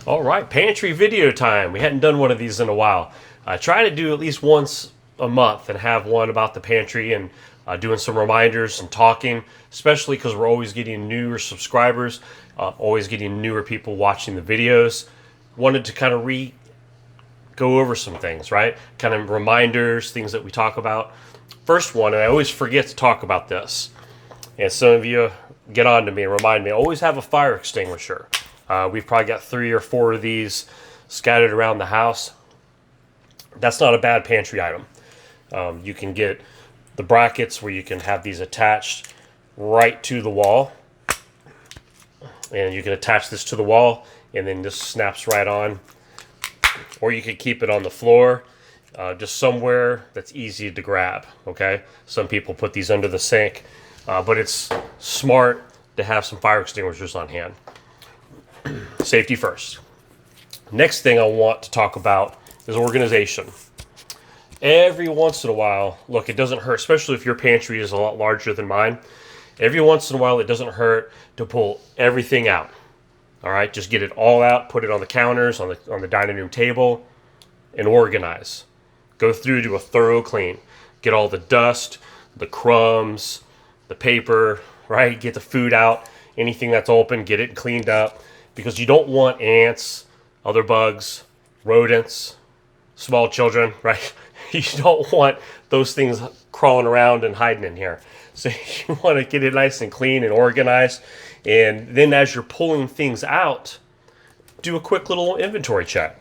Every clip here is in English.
All right, pantry video time. We hadn't done one of these in a while. I try to do at least once a month and have one about the pantry and doing some reminders and talking, especially because we're always getting newer subscribers, always getting newer people watching the videos. Wanted to kind of go over some things, right? Kind of reminders, things that we talk about. First one, and I always forget to talk about this, and some of you get on to me and remind me, always have a fire extinguisher. We've probably got 3 or 4 of these scattered around the house. That's not a bad pantry item. You can get the brackets where you can have these attached right to the wall. And you can attach this to the wall and then this snaps right on. Or you could keep it on the floor, just somewhere that's easy to grab, okay? Some people put these under the sink, but it's smart to have some fire extinguishers on hand. Safety first. Next thing I want to talk about is organization. Every once in a while, look, it doesn't hurt, especially if your pantry is a lot larger than mine. Every once in a while, it doesn't hurt to pull everything out. All right, just get it all out, put it on the counters, on the dining room table, and organize. Go through, do a thorough clean. Get all the dust, the crumbs, the paper, right? Get the food out. Anything that's open, get it cleaned up. Because you don't want ants, other bugs, rodents, small children, right? You don't want those things crawling around and hiding in here. So you want to get it nice and clean and organized. And then as you're pulling things out, do a quick little inventory check.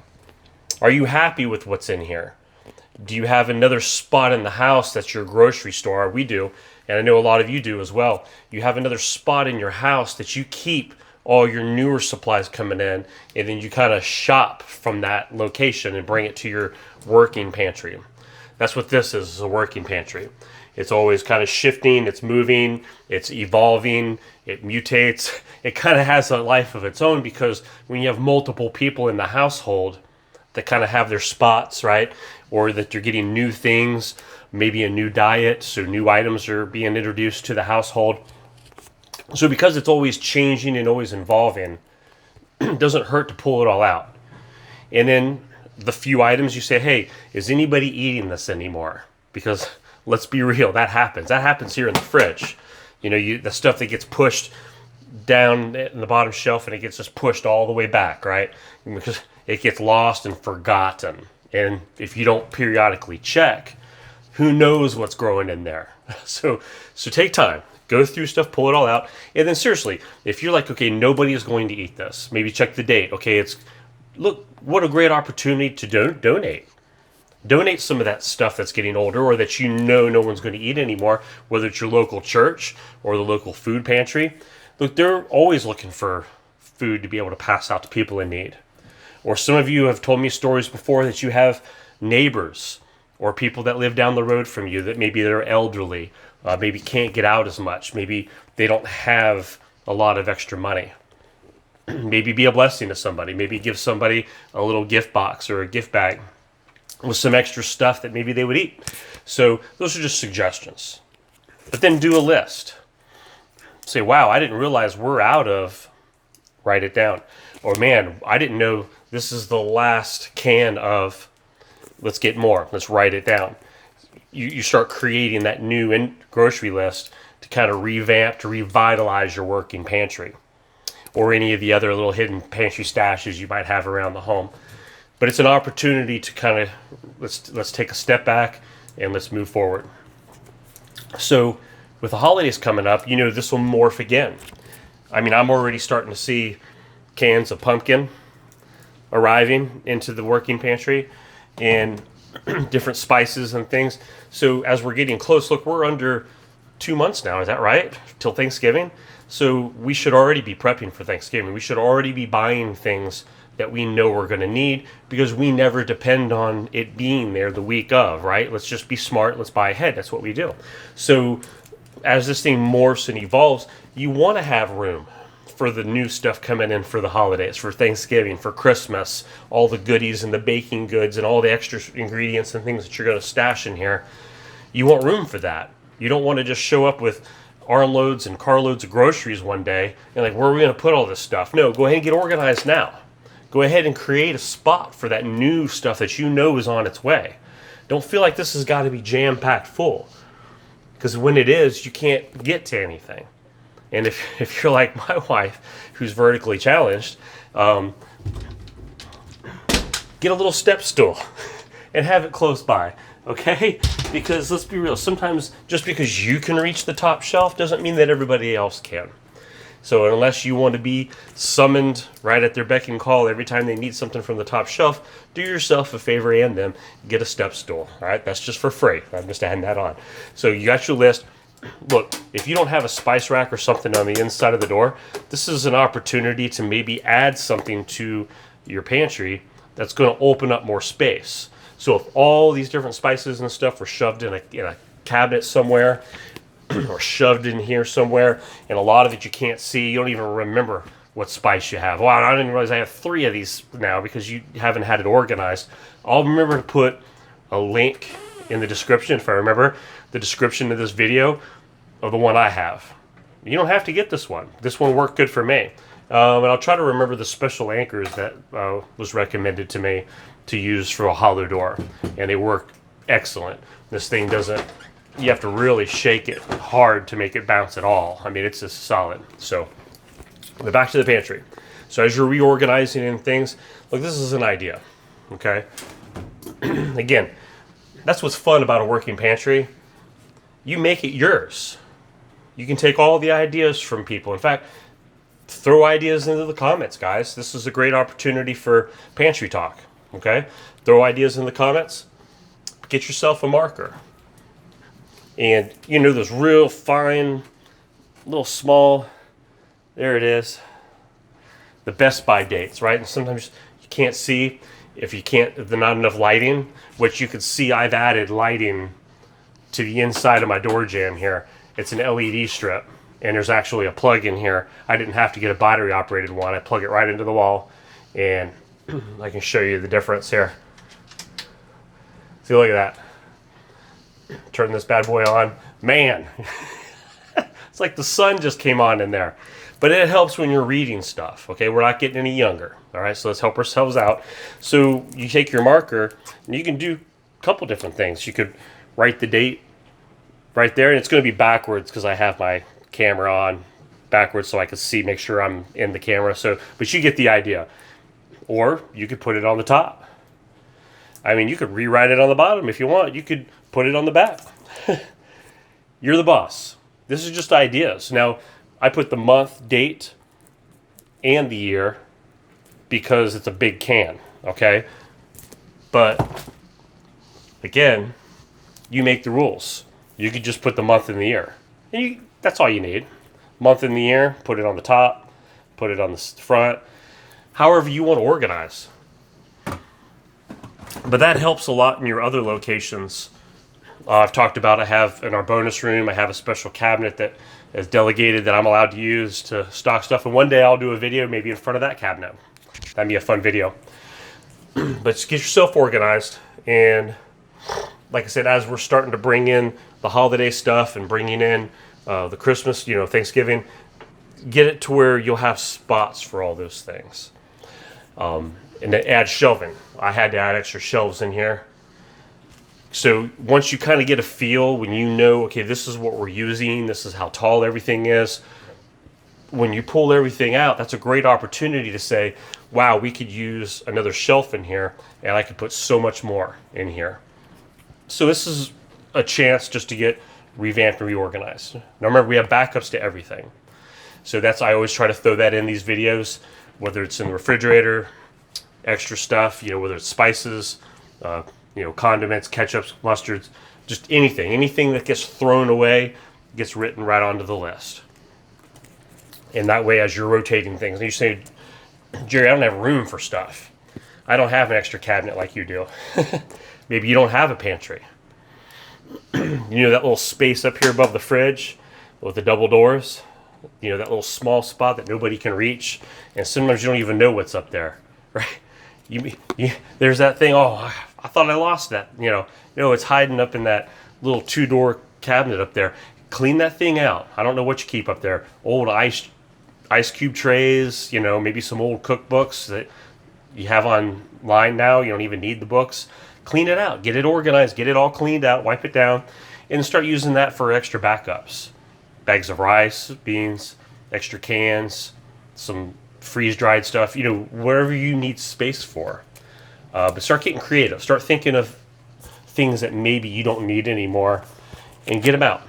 Are you happy with what's in here? Do you have another spot in the house that's your grocery store? We do, and I know a lot of you do as well. You have another spot in your house that you keep all your newer supplies coming in, and then you kind of shop from that location and bring it to your working pantry. That's what this is a working pantry. It's always kind of shifting, it's moving, it's evolving, it mutates. It kind of has a life of its own because when you have multiple people in the household that kind of have their spots, right? Or that you're getting new things, maybe a new diet, so new items are being introduced to the household. So because it's always changing and always evolving, it doesn't hurt to pull it all out. And then the few items you say, hey, is anybody eating this anymore? Because let's be real, that happens. That happens here in the fridge. You know, the stuff that gets pushed down in the bottom shelf and it gets just pushed all the way back, right? Because it gets lost and forgotten. And if you don't periodically check, who knows what's growing in there? So take time. Go through stuff, pull it all out. And then seriously, if you're like, okay, nobody is going to eat this, maybe check the date. Okay, look, what a great opportunity to donate. Donate some of that stuff that's getting older or that you know no one's going to eat anymore, whether it's your local church or the local food pantry. Look, they're always looking for food to be able to pass out to people in need. Or some of you have told me stories before that you have neighbors or people that live down the road from you that maybe they're elderly, maybe can't get out as much, maybe they don't have a lot of extra money. Maybe be a blessing to somebody, maybe give somebody a little gift box or a gift bag with some extra stuff that maybe they would eat. So those are just suggestions. But then do a list. Say, wow, I didn't realize we're out of, write it down. Or man, I didn't know this is the last can of, let's get more, let's write it down. You start creating that new grocery list to kind of revamp, to revitalize your working pantry or any of the other little hidden pantry stashes you might have around the home. But it's an opportunity to kind of, let's take a step back and let's move forward. So with the holidays coming up, you know, this will morph again. I mean, I'm already starting to see cans of pumpkin arriving into the working pantry and different spices and things. So as we're getting close, look, we're under 2 months now, is that right? Till Thanksgiving. So we should already be prepping for Thanksgiving. We should already be buying things that we know we're going to need because we never depend on it being there the week of, right? Let's just be smart. Let's buy ahead. That's what we do. So as this thing morphs and evolves, you want to have room for the new stuff coming in for the holidays, for Thanksgiving, for Christmas, all the goodies and the baking goods and all the extra ingredients and things that you're going to stash in here. You want room for that. You don't want to just show up with armloads and carloads of groceries one day and like, where are we going to put all this stuff? No, go ahead and get organized now. Go ahead and create a spot for that new stuff that you know is on its way. Don't feel like this has got to be jam-packed full, because when it is, you can't get to anything. And if you're like my wife, who's vertically challenged, get a little step stool and have it close by, okay? Because let's be real, sometimes just because you can reach the top shelf doesn't mean that everybody else can. So unless you want to be summoned right at their beck and call every time they need something from the top shelf, do yourself a favor and them, get a step stool, all right? That's just for free. I'm just adding that on. So you got your list. Look, if you don't have a spice rack or something on the inside of the door, this is an opportunity to maybe add something to your pantry that's going to open up more space. So if all these different spices and stuff were shoved in a cabinet somewhere or shoved in here somewhere, and a lot of it you can't see, you don't even remember what spice you have. Wow, I didn't realize I have 3 of these now because you haven't had it organized. I'll remember to put a link in the description, if I remember, the description of this video of the one I have. You don't have to get this one. This one worked good for me. And I'll try to remember the special anchors that was recommended to me to use for a hollow door. And they work excellent. This thing doesn't, you have to really shake it hard to make it bounce at all. I mean, it's just solid. So, but back to the pantry. So as you're reorganizing and things, look, this is an idea, okay? Again, that's what's fun about a working pantry. You make it yours. You can take all the ideas from people. In fact, throw ideas into the comments, guys. This is a great opportunity for pantry talk, okay? Throw ideas in the comments. Get yourself a marker. And, you know, those real fine, little small, there it is, the Best By dates, right? And sometimes you can't see if there's not enough lighting, which you can see I've added lighting to the inside of my door jamb here. It's an LED strip, and there's actually a plug in here. I didn't have to get a battery operated one. I plug it right into the wall, and I can show you the difference here. See, look at that. Turn this bad boy on. Man, it's like the sun just came on in there. But it helps when you're reading stuff, okay? We're not getting any younger, all right? So let's help ourselves out. So you take your marker, and you can do a couple different things. You could write the date right there, and it's going to be backwards because I have my camera on backwards so I can see, make sure I'm in the camera. So, but you get the idea. Or you could put it on the top. I mean, you could rewrite it on the bottom if you want. You could put it on the back. You're the boss. This is just ideas. Now, I put the month, date, and the year because it's a big can, okay? But, again, you make the rules. You could just put the month and the year. And that's all you need. Month and the year, put it on the top, put it on the front, however you want to organize. But that helps a lot in your other locations. I've talked about, I have in our bonus room, I have a special cabinet that is delegated that I'm allowed to use to stock stuff. And one day I'll do a video maybe in front of that cabinet. That'd be a fun video. But just get yourself organized. And like I said, as we're starting to bring in the holiday stuff and bringing in the Christmas, Thanksgiving, get it to where you'll have spots for all those things. And then add shelving. I had to add extra shelves in here. So once you kind of get a feel, when you know, okay, this is what we're using, this is how tall everything is, when you pull everything out, that's a great opportunity to say, wow, we could use another shelf in here, and I could put so much more in here. So this is a chance just to get revamped and reorganized. Now remember, we have backups to everything. So I always try to throw that in these videos, whether it's in the refrigerator, extra stuff, whether it's spices, condiments, ketchups, mustards, just anything that gets thrown away gets written right onto the list. And that way, as you're rotating things, and you say, Jerry, I don't have room for stuff. I don't have an extra cabinet like you do. Maybe you don't have a pantry. That little space up here above the fridge with the double doors, that little small spot that nobody can reach, and sometimes you don't even know what's up there, right? There's that thing, oh, I thought I lost that. It's hiding up in that little 2-door cabinet up there. Clean that thing out. I don't know what you keep up there. Old ice cube trays, maybe some old cookbooks that you have online now. You don't even need the books. Clean it out. Get it organized. Get it all cleaned out. Wipe it down. And start using that for extra backups. Bags of rice, beans, extra cans, some freeze-dried stuff. Wherever you need space for. But start getting creative. Start thinking of things that maybe you don't need anymore and get them out.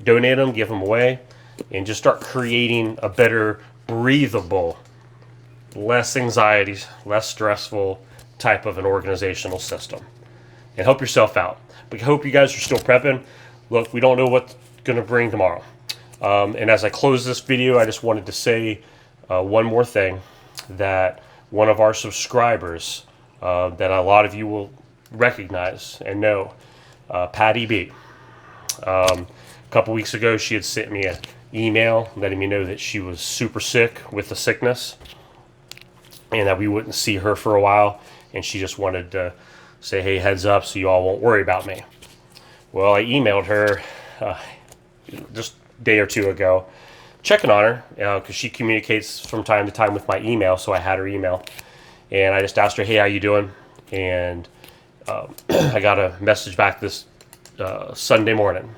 Donate them, give them away, and just start creating a better, breathable, less anxiety, less stressful type of an organizational system. And help yourself out. But I hope you guys are still prepping. Look, we don't know what's going to bring tomorrow. And as I close this video, I just wanted to say one more thing, that one of our subscribers that a lot of you will recognize and know, Patty B. A couple weeks ago, she had sent me an email letting me know that she was super sick with the sickness and that we wouldn't see her for a while. And she just wanted to say, hey, heads up, so you all won't worry about me. Well, I emailed her just a day or two ago, checking on her, because she communicates from time to time with my email, so I had her email. And I just asked her, hey, how you doing? And I got a message back this Sunday morning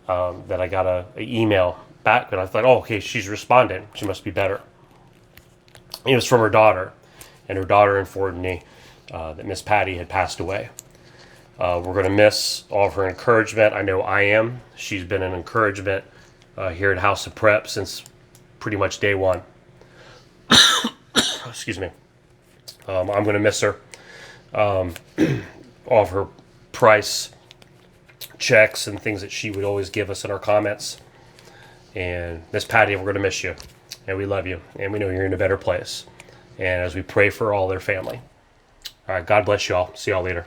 that I got an email back, and I thought, oh, okay, she's responding. She must be better. It was from her daughter, and her daughter informed me that Miss Patty had passed away. We're going to miss all of her encouragement. I know I am. She's been an encouragement here at House of Prep since pretty much day one. Excuse me. I'm going to miss her. All of her price checks and things that she would always give us in our comments. And Miss Patty, we're going to miss you. And we love you. And we know you're in a better place. And as we pray for all their family. All right, God bless you all. See y'all later.